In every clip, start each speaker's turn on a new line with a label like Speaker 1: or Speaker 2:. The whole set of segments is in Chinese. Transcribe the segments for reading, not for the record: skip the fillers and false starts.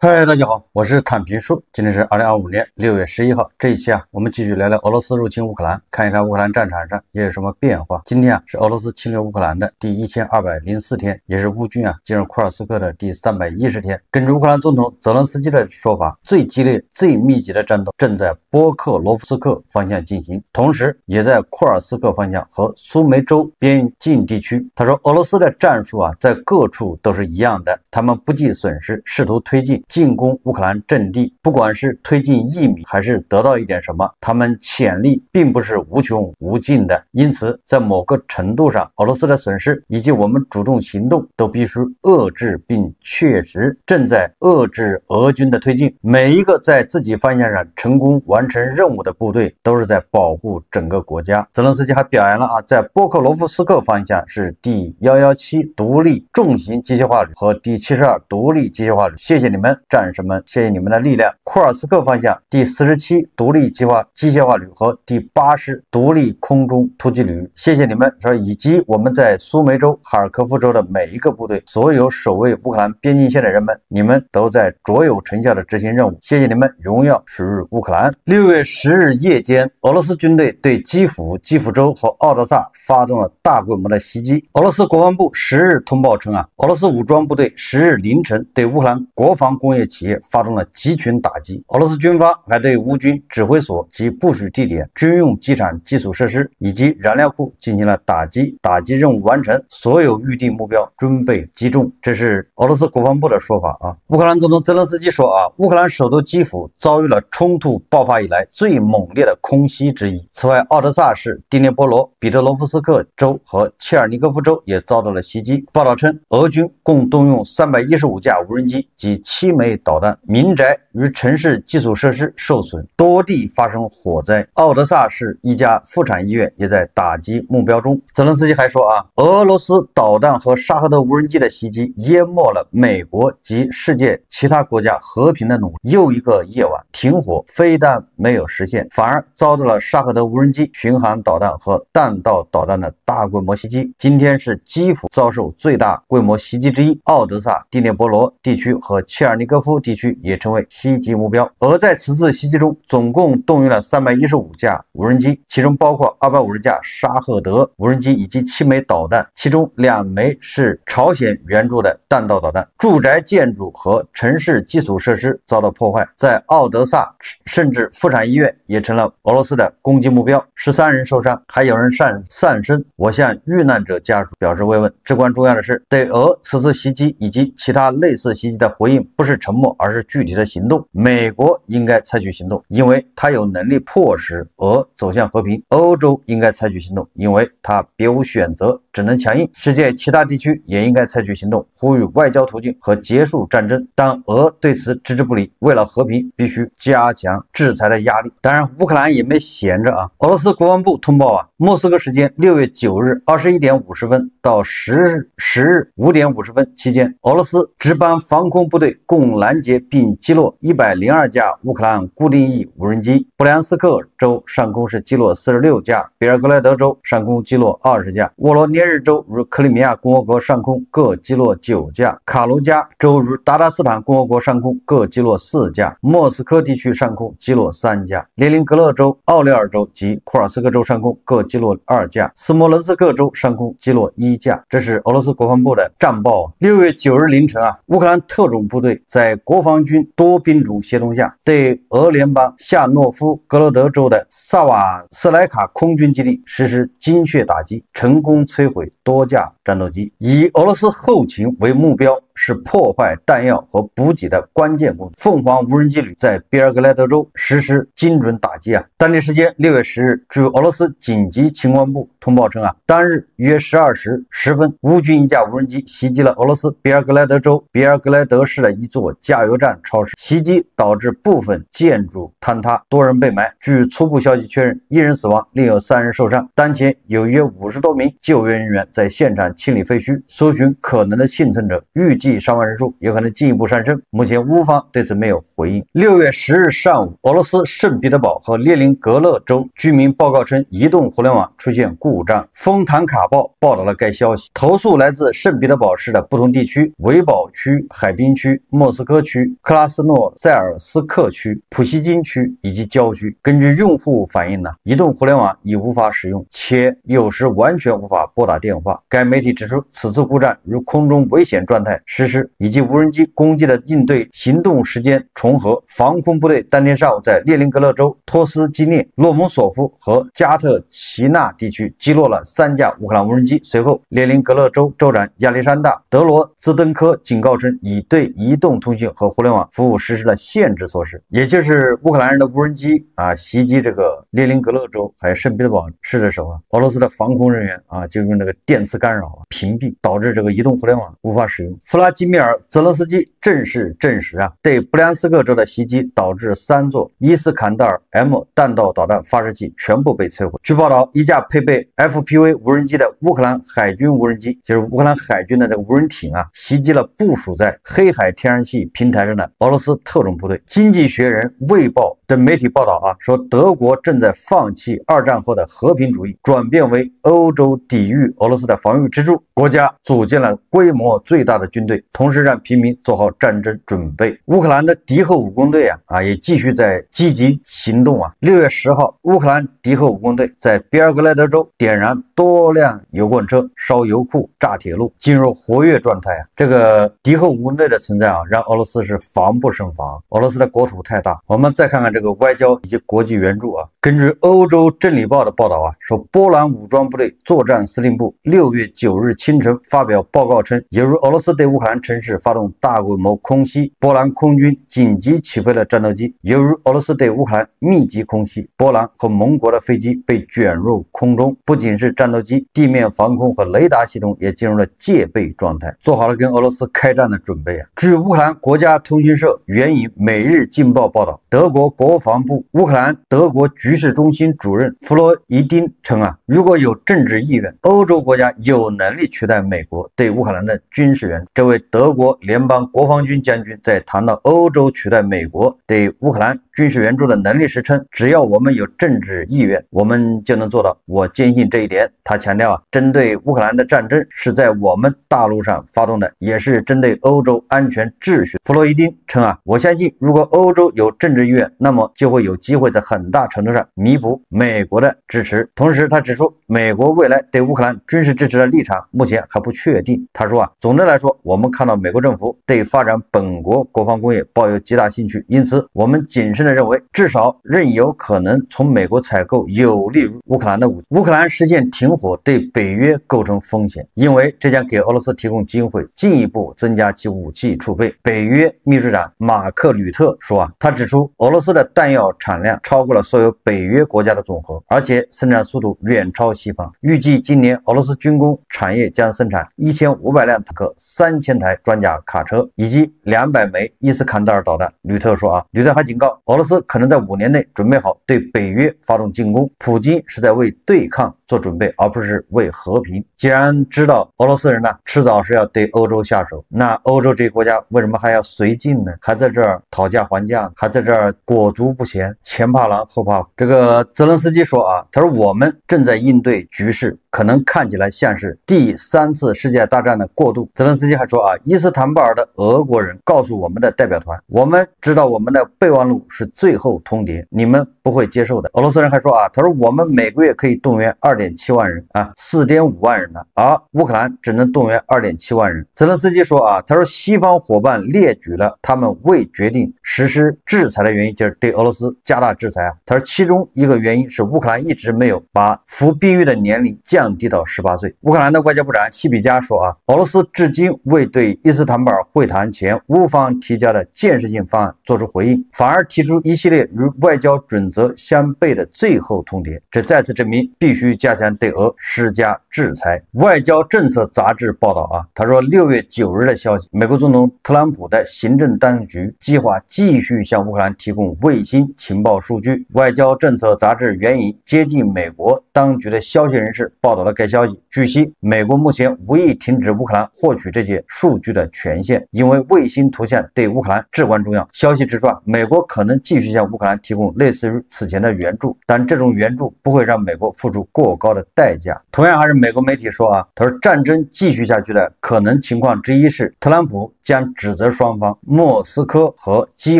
Speaker 1: 嗨，大家好，我是侃评书。今天是2025年6月11号。这一期我们继续聊聊俄罗斯入侵乌克兰，看一看乌克兰战场上也有什么变化。今天是俄罗斯侵略乌克兰的第1204天，也是乌军进入库尔斯克的第310天。根据乌克兰总统泽连斯基的说法，最激烈、最密集的战斗正在波克罗夫斯克方向进行，同时也在库尔斯克方向和苏梅州边境地区。他说，俄罗斯的战术在各处都是一样的，他们不计损失，试图推进攻乌克兰阵地，不管是推进1米还是得到一点什么，他们潜力并不是无穷无尽的。因此，在某个程度上，俄罗斯的损失以及我们主动行动都必须遏制，并确实正在遏制俄军的推进。每一个在自己方向上成功完成任务的部队都是在保护整个国家。泽连斯基还表扬了在波克罗夫斯克方向是第117独立重型机械化旅和第72独立机械化旅，谢谢你们战士们，谢谢你们的力量。库尔斯克方向第47独立机械化旅和第80独立空中突击旅，谢谢你们，以及我们在苏梅州、哈尔科夫州的每一个部队，所有守卫乌克兰边境线的人们，你们都在卓有成效的执行任务，谢谢你们，荣耀属于乌克兰。6月10日夜间，俄罗斯军队对基辅州和奥德萨发动了大规模的袭击。俄罗斯国防部10日通报称俄罗斯武装部队10日凌晨对乌克兰国防工业企业发动了集群打击。俄罗斯军方还对乌军指挥所及部署地点、军用机场基础设施以及燃料库进行了打击。打击任务完成，所有预定目标均被击中。这是俄罗斯国防部的说法乌克兰总统泽连斯基说乌克兰首都基辅遭遇了冲突爆发以来最猛烈的空袭之一。此外，奥德萨市、第聂波罗、彼得罗夫斯克州和切尔尼戈夫州也遭到了袭击。报道称，俄军共动用315架无人机及7枚导弹，民宅与城市基础设施受损，多地发生火灾。奥德萨市一家妇产医院也在打击目标中。泽连斯基还说俄罗斯导弹和沙赫德无人机的袭击淹没了美国及世界其他国家和平的努力。又一个夜晚，停火非但没有实现，反而遭到了沙赫德无人机、巡航导弹和弹道导弹的大规模袭击。今天是基辅遭受最大规模袭击之一，奥德萨、第聂波罗地区和切尔尼戈夫地区也成为袭击目标。而在此次袭击中，总共动用了315架无人机，其中包括250架沙赫德无人机以及7枚导弹，其中2枚是朝鲜援助的弹道导弹。住宅建筑和城市基础设施遭到破坏，在奥德萨甚至妇产医院也成了俄罗斯的攻击目标，13人受伤，还有人丧生。我向遇难者家属表示慰问。至关重要的是，对俄此次袭击以及其他类似袭击的回应不是沉默，而是具体的行动。美国应该采取行动，因为它有能力迫使俄走向和平。欧洲应该采取行动，因为它别无选择，只能强硬。世界其他地区也应该采取行动，呼吁外交途径和结束战争。但俄对此置之不理，为了和平必须加强制裁的压力。当然，乌克兰也没闲着俄罗斯国防部通报莫斯科时间6月9日21点50分到10日5点50分期间，俄罗斯值班防空部队共拦截并击落102架乌克兰固定翼无人机。布良斯克州上空是击落46架，比尔格莱德州上空击落20架，沃罗涅日州与克里米亚共和国上空各击落9架，卡卢加州与达达斯坦共和国上空各击落4架，莫斯科地区上空击落3架，列宁格勒州、奥列尔州及库尔斯克州上空各击落2架，斯摩棱斯克州上空击落1架。这是俄罗斯国防部的战报。6月9日凌晨乌克兰特种部队在国防军多兵种协同下，对俄联邦夏诺夫格罗德州的萨瓦斯莱卡空军基地实施精确打击，成功摧毁多架战斗机。以俄罗斯后勤为目标，是破坏弹药和补给的关键工作。凤凰无人机旅在比尔格莱德州实施精准打击当地时间6月10日，据俄罗斯紧急情况部通报称当日约12时10分，乌军一架无人机袭击了俄罗斯比尔格莱德州比尔格莱德市的一座加油站超市，袭击导致部分建筑坍塌，多人被埋。据初步消息确认，1人死亡，另有3人受伤。当前有约50多名救援人员在现场清理废墟，搜寻可能的幸存者，预计伤亡人数也可能进一步上升。目前乌方对此没有回应。6月10日上午，俄罗斯圣彼得堡和列宁格勒州居民报告称，移动互联网出现故障。丰坦卡报报道了该消息，投诉来自圣彼得堡市的不同地区：维堡区、海滨区、莫斯科区、克拉斯诺塞尔斯克区、普希金区以及郊区。根据用户反映呢，移动互联网已无法使用，且有时完全无法拨打电话。该媒体指出，此次故障与空中危险状态实施以及无人机攻击的应对行动时间重合。防空部队当天上午在列宁格勒州托斯基涅、洛蒙索夫和加特齐纳地区击落了3架乌克兰无人机。随后，列宁格勒州州长亚历山大·德罗兹登科警告称，已对移动通信和互联网服务实施了限制措施。也就是乌克兰人的无人机袭击这个列宁格勒州还有圣彼得堡市的时候俄罗斯的防空人员就用这个电磁干扰屏蔽，导致这个移动互联网无法使用。弗拉基米尔·泽伦斯基正式证实对布良斯克州的袭击导致3座伊斯坎德尔 M 弹道导弹发射器全部被摧毁。据报道，一架配备 FPV 无人机的乌克兰海军无人机，就是乌克兰海军的这个无人艇袭击了部署在黑海天然气平台上的俄罗斯特种部队。经济学人、卫报等媒体报道说，德国正在放弃2战后的和平主义，转变为欧洲抵御俄罗斯的防御支柱。国家组建了规模最大的军队，同时让平民做好战争准备。乌克兰的敌后武工队也继续在积极行动6月10号，乌克兰敌后武工队在比尔格莱德州点燃多辆油罐车、烧油库、炸铁路，进入活跃状态这个敌后武工队的存在让俄罗斯是防不胜防。俄罗斯的国土太大。我们再看看这个外交以及国际援助根据欧洲真理报的报道说，波兰武装部队作战司令部6月9日清晨发表报告称，由于俄罗斯对乌克兰城市发动大规模空袭，波兰空军紧急起飞了战斗机。由于俄罗斯对乌克兰密集空袭，波兰和盟国的飞机被卷入空中，不仅是战斗机，地面防空和雷达系统也进入了戒备状态，做好了跟俄罗斯开战的准备据乌克兰国家通讯社援引《每日镜报》报道，德国国防部乌克兰德国局势中心主任弗洛伊丁称如果有政治意愿，欧洲国家有能力取代美国对乌克兰的军事援助。这位德国联邦国防军将军在谈到欧洲取代美国对乌克兰军事援助的能力时称，只要我们有政治意愿，我们就能做到，我坚信这一点。他强调针对乌克兰的战争是在我们大陆上发动的，也是针对欧洲安全秩序。弗洛伊丁称我相信如果欧洲有政治意愿，那么就会有机会在很大程度上弥补美国的支持。同时他指出，美国未来对乌克兰军事支持的立场目前还不确定。他说总的来说，我们看到美国政府对发展本国国防工业抱有极大兴趣，因此我们谨慎地认为，至少仍有可能从美国采购有利于乌克兰的武器。乌克兰实现停火对北约构成风险，因为这将给俄罗斯提供机会，进一步增加其武器储备。北约秘书长马克吕特说他指出，俄罗斯的弹药产量超过了所有北约国家的总和，而且生产速度远超西方。预计今年俄罗斯军工产业将生产1500辆坦克、3000台装甲卡车以及200枚伊斯坎德尔导弹。吕特说吕特还警告，俄罗斯可能在5年内准备好对北约发动进攻。普京是在为对抗做准备，而不是为和平。既然知道俄罗斯人迟早是要对欧洲下手，那欧洲这些国家为什么还要绥靖呢？还在这儿讨价还价，还在这儿裹足不前，前怕狼后怕虎。这个泽伦斯基说他说我们正在应对局势，可能看起来像是第3次世界大战的过渡。泽伦斯基还说伊斯坦布尔的俄国人告诉我们的代表团，我们知道我们的备忘录是最后通牒，你们不会接受的。俄罗斯人还说他说我们每个月可以动员2.7万人4.5万人而乌克兰只能动员2.7万人。泽伦斯基说他说西方伙伴列举了他们未决定实施制裁的原因，就是对俄罗斯加大制裁他说其中一个原因是乌克兰一直没有把服避孕的年龄降低到18岁。乌克兰的外交部长西比加说俄罗斯至今未对伊斯坦布尔会谈前乌方提交的建设性方案做出回应，反而提出一系列与外交准则相悖的最后通牒。这再次证明必须加强对俄施加制制裁。外交政策杂志报道啊，他说6月9日的消息，美国总统特朗普的行政当局计划继续向乌克兰提供卫星情报数据。外交政策杂志援引接近美国当局的消息人士报道了该消息。据悉，美国目前无意停止乌克兰获取这些数据的权限，因为卫星图像对乌克兰至关重要。消息指出，美国可能继续向乌克兰提供类似于此前的援助，但这种援助不会让美国付出过高的代价。同样还是美国媒体说啊，他说战争继续下去的可能情况之一是，特朗普将指责双方莫斯科和基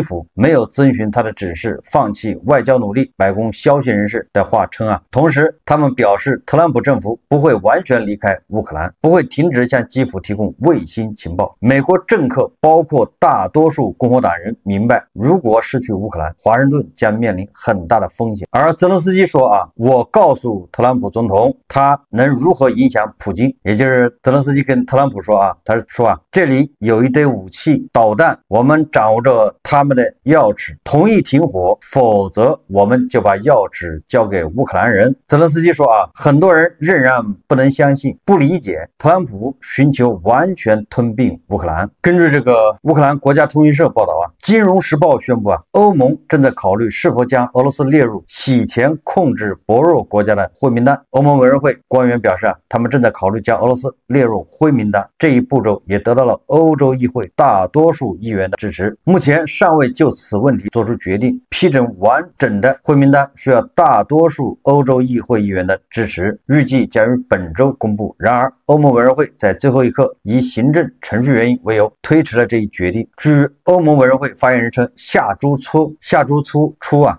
Speaker 1: 辅没有遵循他的指示，放弃外交努力。白宫消息人士的话称啊，同时他们表示，特朗普政府不会完全离开乌克兰，不会停止向基辅提供卫星情报。美国政客包括大多数共和党人明白，如果失去乌克兰，华盛顿将面临很大的风险。而泽连斯基说啊，我告诉特朗普总统，他能如何影响普京，也就是泽连斯基跟特朗普说啊，他说啊，这里有一堆武器导弹，我们掌握着他们的钥匙，同意停火，否则我们就把钥匙交给乌克兰人。泽连斯基说啊，很多人仍然不能相信、不理解特朗普寻求完全吞并乌克兰。根据这个乌克兰国家通讯社报道啊，金融时报宣布啊，欧盟正在考虑是否将俄罗斯列入洗钱控制薄弱国家的灰名单。欧盟委员会官员表示啊，他们正在考虑将俄罗斯列入灰名单。这一步骤也得到了欧洲议会大多数议员的支持。目前尚未就此问题做出决定，批准完整的灰名单需要大多数欧洲议会议员的支持，预计将于本周公布。然而，欧盟委员会在最后一刻以行政程序原因为由推迟了这一决定。据欧盟委员会发言人称，下周初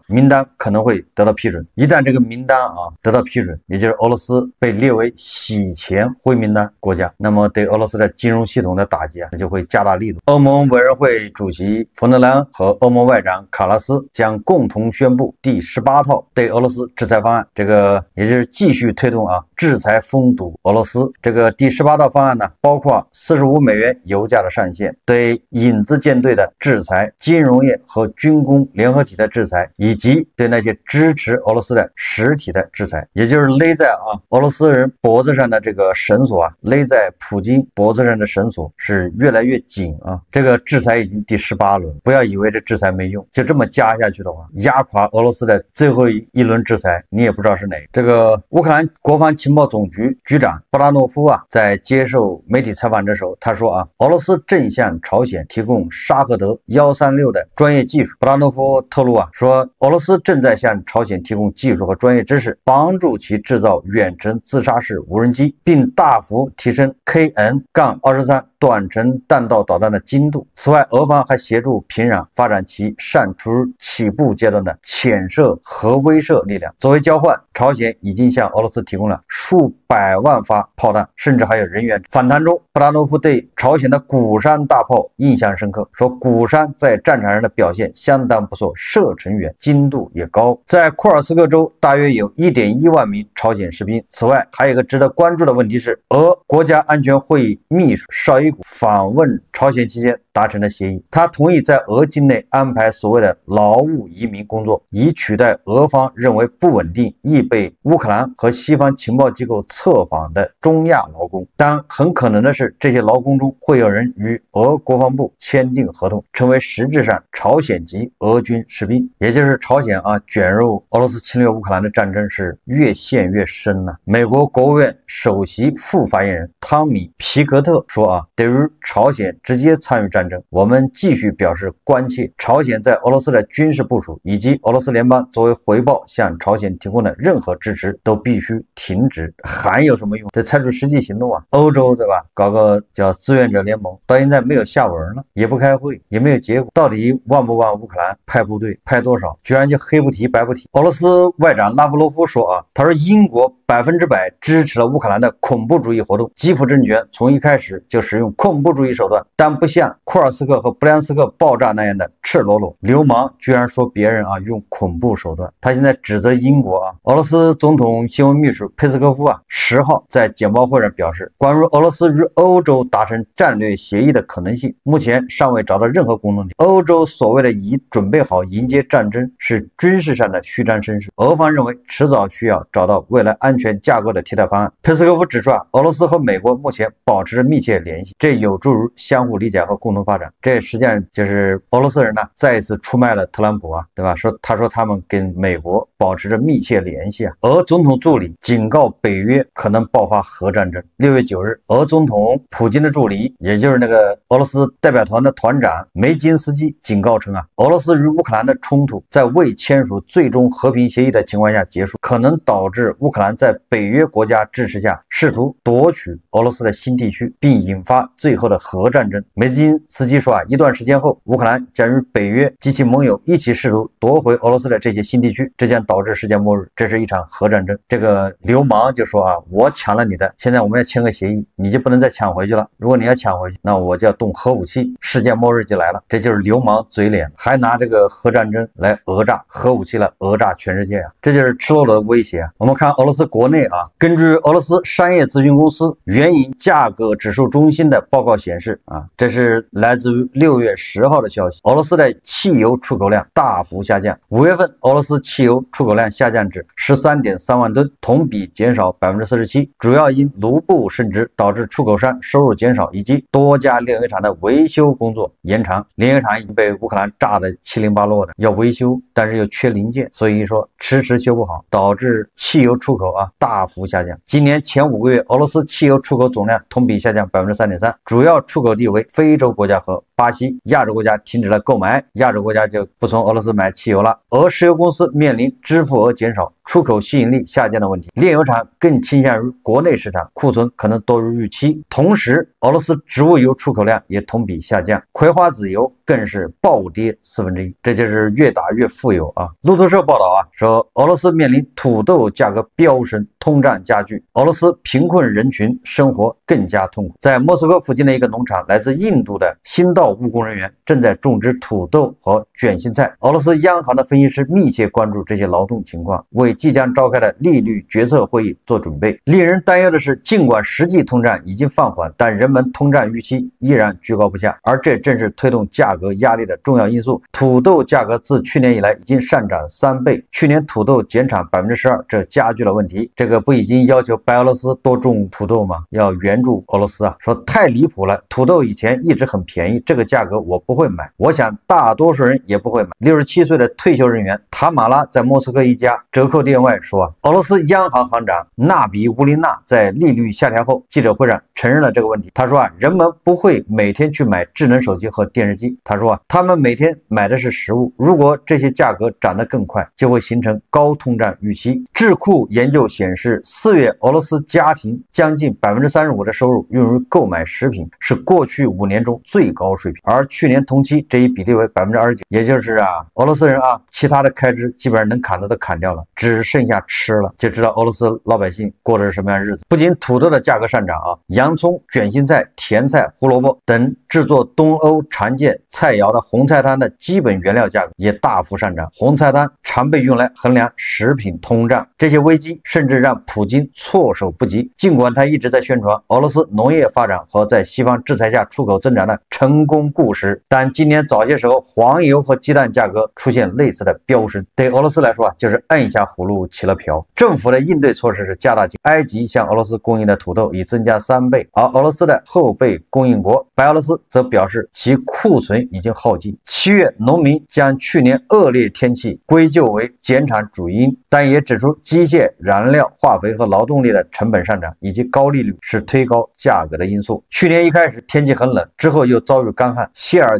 Speaker 1: 名单可能会得到批准。一旦这个名单得到批准，也就是俄罗斯被列为洗钱灰名单国家，那么对俄罗斯的金融系统的打击就会加大力度。欧盟委员会主席冯德莱恩和欧盟外长卡拉斯将共同宣布第18套对俄罗斯制裁方案，这个也就是继续推动制裁封堵俄罗斯。这个第18套方案呢，包括45美元油价的上限，对影子舰队的制裁，金融业和军工联合体的制裁，以及对那些支持俄罗斯的实体的制裁，也就是勒在俄罗斯人脖子上的这个绳索勒在普京脖子上的绳索是越来越紧这个制裁已经第18轮，不要以为这制裁没用，就这么加下去的话，压垮俄罗斯的最后一轮制裁，你也不知道是哪个。这个乌克兰国防情报总局局长布拉诺夫在接受媒体采访的时候，他说俄罗斯正向朝鲜提供沙赫德136的专业技术。布拉诺夫透露说，俄罗斯正在向朝鲜提供技术和专业知识，帮助其制造远程自杀式无人机，并大幅提升 KN-23短程弹道导弹的精度。此外，俄方还协助平壤发展其尚处起步阶段的潜射核威慑力量。作为交换，朝鲜已经向俄罗斯提供了数百万发炮弹，甚至还有人员。访谈中，布拉诺夫对朝鲜的鼓山大炮印象深刻，说鼓山在战场上的表现相当不错，射程远，精度也高。在库尔斯克州大约有 1.1万名朝鲜士兵。此外，还有一个值得关注的问题是，俄国家安全会议秘书绍伊古访问朝鲜期间达成的协议，他同意在俄境内安排所谓的劳务移民工作，以取代俄方认为不稳定、易被乌克兰和西方情报机构策访的中亚劳工。但很可能的是，这些劳工中会有人与俄国防部签订合同，成为实质上朝鲜籍俄军士兵。也就是朝鲜卷入俄罗斯侵略乌克兰的战争是越陷越深了。美国国务院首席副发言人汤米·皮克特说对于朝鲜直接参与战争，我们继续表示关切。朝鲜在俄罗斯的军事部署以及俄罗斯联邦作为回报向朝鲜提供的任何支持都必须停止。喊有什么用？得采取实际行动欧洲对吧？搞个叫志愿者联盟，到现在没有下文了，也不开会，也没有结果。到底往不往乌克兰派部队，派多少？居然就黑不提白不提。俄罗斯外长拉夫罗夫说他说英国100%支持了乌克兰的恐怖主义活动，基辅政权从一开始就使用恐怖主义手段，但不像库尔斯克和布良斯克爆炸那样的赤裸裸。流氓居然说别人用恐怖手段，他现在指责英国俄罗斯总统新闻秘书佩斯科夫10号在简报会上表示，关于俄罗斯与欧洲达成战略协议的可能性，目前尚未找到任何共同点。欧洲所谓的已准备好迎接战争，是军事上的虚张声势。俄方认为迟早需要找到未来安全全架构的替代方案。佩斯科夫指出俄罗斯和美国目前保持着密切联系，这有助于相互理解和共同发展。这实际上就是俄罗斯人呢再一次出卖了特朗普对吧？他说他们跟美国保持着密切联系俄总统助理警告北约可能爆发核战争。6月9日，俄总统普京的助理，也就是那个俄罗斯代表团的团长梅金斯基警告称俄罗斯与乌克兰的冲突在未签署最终和平协议的情况下结束，可能导致乌克兰在北约国家支持下试图夺取俄罗斯的新地区，并引发最后的核战争。梅金斯基说一段时间后，乌克兰将与北约及其盟友一起试图夺回俄罗斯的这些新地区，这将导致世界末日，这是一场核战争。这个流氓就说我抢了你的，现在我们要签个协议，你就不能再抢回去了。如果你要抢回去，那我就要动核武器，世界末日就来了。这就是流氓嘴脸，还拿这个核战争来讹诈，核武器来讹诈全世界这就是赤裸裸的威胁我们看俄罗斯国内根据俄罗斯商业咨询公司原引价格指数中心的报告显示这是来自于6月10号的消息，俄罗斯的汽油出口量大幅下降。5月份俄罗斯汽油出口量下降至 13.3万吨，同比减少 47%， 主要因卢布升值导致出口商收入减少，以及多家炼油厂的维修工作延长。炼油厂已经被乌克兰炸得七零八落的，要维修，但是又缺零件，所以说迟迟修不好，导致汽油出口大幅下降。今年前5个月，俄罗斯汽油出口总量同比下降 3.3%， 主要出口地为非洲国家和巴西。亚洲国家停止了购买，亚洲国家就不从俄罗斯买汽油了。俄石油公司面临支付额减少、出口吸引力下降的问题，炼油厂更倾向于国内市场，库存可能多于预期。同时，俄罗斯植物油出口量也同比下降，葵花籽油更是暴跌1/4，这就是越打越富有路透社报道说俄罗斯面临土豆价格飙升，通胀加剧，俄罗斯贫困人群生活更加痛苦。在莫斯科附近的一个农场，来自印度的新到务工人员正在种植土豆和卷心菜。俄罗斯央行的分析师密切关注这些劳动情况，为即将召开的利率决策会议做准备。令人担忧的是，尽管实际通胀已经放缓，但人们通胀预期依然居高不下，而这正是推动价格压力的重要因素。土豆价格自去年以来已经上涨3倍，去年土豆减产 12%， 这加剧了问题。这个不已经要求白俄罗斯多种土豆吗？要援助俄罗斯说太离谱了，土豆以前一直很便宜，这个价格我不会买，我想大多数人也不会买。67岁的退休人员塔马拉在莫斯科一家折扣店外说俄罗斯央行行长纳比乌林娜在利率下调后记者会上承认了这个问题。他说人们不会每天去买智能手机和电视机，他说他们每天买的是食物，如果这些价格涨得更快，就会形成高通胀预期。智库研究显示，4月俄罗斯家庭将近 35% 的收入用于购买食品，是过去5年中最高水平，而去年同期这一比例为 29%， 也就是俄罗斯人其他的开支基本上能砍的都砍掉了，只剩下吃了，就知道俄罗斯老百姓过的是什么样的日子。不仅土豆的价格上涨洋葱、卷心菜、甜菜、胡萝卜等制作东欧常见菜肴的红菜汤的基本原料价格也大幅上涨。红菜汤常被用来衡量食品通胀，这些危机甚至让普京措手不及。尽管他一直在宣传俄罗斯农业发展和在西方制裁下出口增长的成功故事，但今年早些时候黄油和鸡蛋价格出现类似的飙升，对俄罗斯来说就是按下葫芦起了瓢。政府的应对措施是加大埃及向俄罗斯供应的土豆已增加3倍，而俄罗斯的后备供应国白俄罗斯则表示其库存已经耗尽。7月，农民将去年恶劣天气归咎为减产主因，但也指出机械、燃料、化肥和劳动力的成本上涨以及高利率是推高价格的因素。去年一开始天气很冷，之后又遭遇干旱。谢尔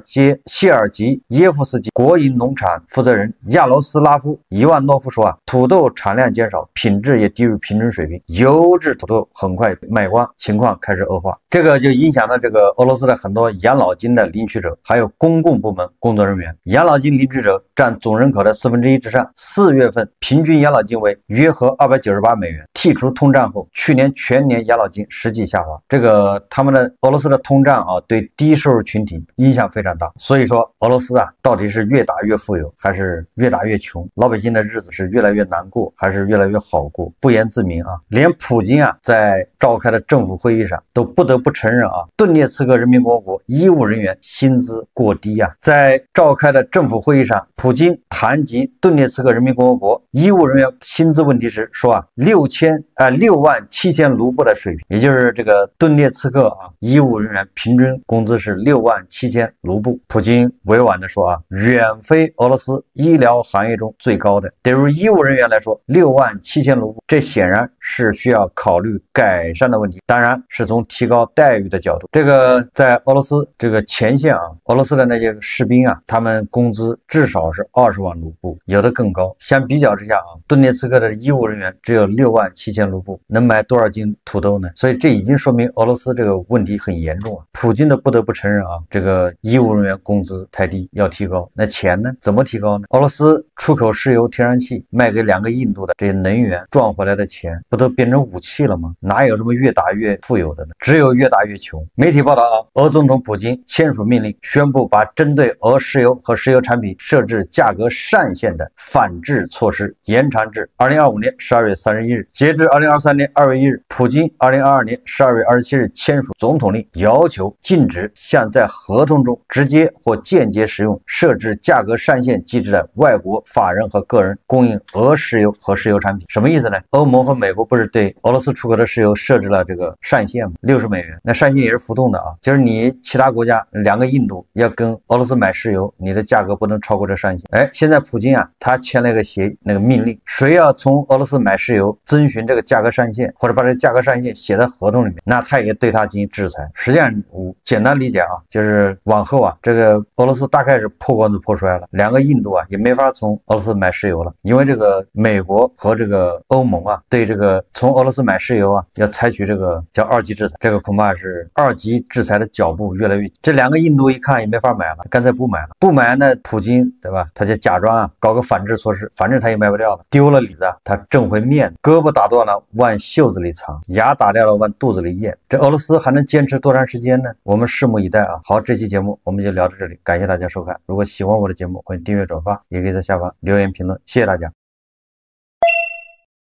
Speaker 1: 吉耶夫斯基国营农场负责人亚罗斯拉夫·伊万诺夫说土豆产量减少，品质也低于平均水平，优质土豆很快卖光，情况开始恶化。这个就影响了这个俄罗斯的很多养老金的领取者，还有公共部门工作人员。养老金领取者占总人口的1/4之上，4月份平均养老金为约合298美元，剔除通胀后，去年全年养老金实际下滑。这个他们的俄罗斯的通胀对低收入群体影响非常大。所以说俄罗斯到底是越打越富有，还是越打越穷？老百姓的日子是越来越难过，还是越来越好过？不言自明连普京在召开的政府会议上，都不得不承认啊，顿涅茨克人民共和国医务人员薪资过低啊。在召开的政府会议上，普京谈及顿涅茨克人民共和国医务人员薪资问题时说啊，67000卢布的水平，也就是这个顿涅茨克医务人员平均工资是67000卢布。普京委婉的说啊，远非俄罗斯医疗行业中最高的。对于医务人员来说，67000卢布，这显然是需要考虑改善的问题，当然是从提高待遇的角度。这个在俄罗斯这个前线啊，俄罗斯的那些士兵啊，他们工资至少是20万卢布，有的更高。相比较之下啊，顿涅茨克的医务人员只有67000卢布，能买多少斤土豆呢？所以这已经说明俄罗斯这个问题很严重啊。普京的不得不承认啊，这个医务人员工资太低，要提高。那钱呢？怎么提高呢？俄罗斯出口石油、天然气，卖给2个印度的这些能源赚回来的钱，不都变成武器了吗？哪有什么越打越富有的呢？只有越打越穷。媒体报道啊，俄总统普京签署命令，宣布把针对俄石油和石油产品设置价格上限的反制措施延长至2025年12月31日。截至2023年2月1日，普京2022年12月27日签署总统令，要求禁止向在合同中直接或间接使用设置价格上限机制的外国法人和个人供应俄石油和石油产品。什么意思呢？欧盟和美国不是对俄罗斯出口的石油设置了这个上限吗？60美元。那上限也是浮动的啊，就是你其他国家2个印度要跟俄罗斯买石油，你的价格不能超过这上限。现在普京啊，他签了一个那个命令，谁要从俄罗斯买石油遵循这个价格上限，或者把这个价格上限写在合同里面，那他也对他进行制裁。实际上我简单理解啊，就是往后啊，这个俄罗斯大概是破罐子破摔了，2个印度啊也没法从俄罗斯买石油了，因为这个美国和这个欧盟啊，对这个从俄罗斯买石油啊要采取这个叫2级制裁，这个恐怕是2级制裁的脚步越来越近。这2个印度一看也没法买了，干脆不买了，不买那普京对吧？他就假装啊搞个反制措施，反正他也卖不掉了，丢了里子他挣回面子，胳膊打断了往袖子里藏，牙打掉了往肚子里咽。这俄罗斯还能坚持多长时间呢？我们拭目以待啊！好，这期节目我们就聊到这里，感谢大家收看。如果喜欢我的节目，欢迎订阅转发，也可以在下方留言评论，谢谢大家。